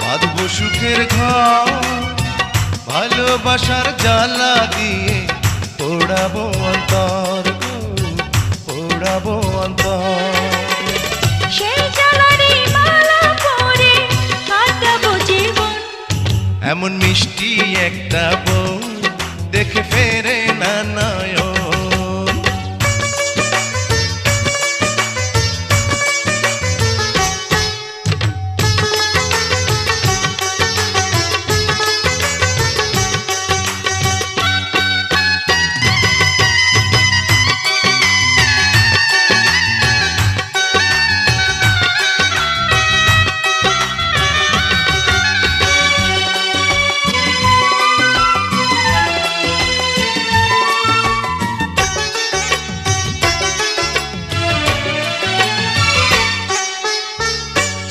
বাঁধবো সুখের ঘর, ভালোবাসার জ্বালা দিয়ে পোড়াবো অন্তর গো, পোড়াবো অন্তর। সেই জ্বালারই মালা পরে কাটাবো জীবন। এমন মিষ্টি একটা বউ দেখে ফেরে না নয়ন।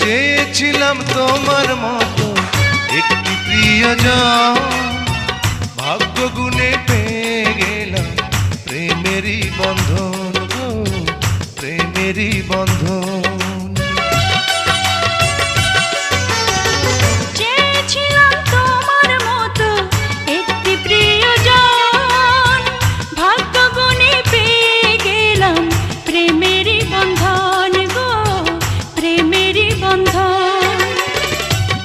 চেয়েছিলাম তোমার মতো একটি প্রিয়জন, ভাগ্য গুণে পেয়ে গেলাম প্রেমেরই বন্ধন গো, প্রেমেরই বন্ধন। চেয়েছিলাম তোমার মতো একটি প্রিয়জন, ভাগ্য গুণে পেয়ে গেলাম প্রেমেরই বন্ধন গো, প্রেমেরই বন্ধন।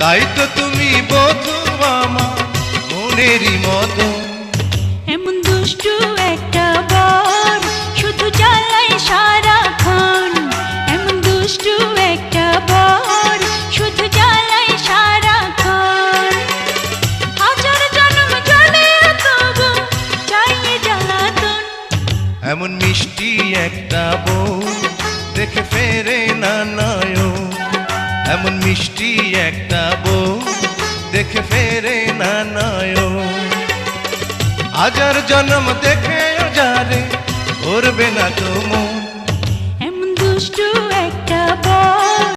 তাই তো তুমি বধূ আমার মনেরই মতো। এমন দুষ্টু একটা বর শুধু জ্বালায় সারাক্ষণ, এমন দুষ্টু একটা বর শুধু জ্বালায় সারাক্ষণ। হাজার জন্ম জ্বলে তবু চাইয়ে জ্বালাতন। এমন মিষ্টি একটা বউ দেখে ফেরে না নয়ন। এমন মিষ্টি একটা বউ দেখে ফেরে না নয়ন। হাজার জন্ম দেখে যারে করবে না তো মন।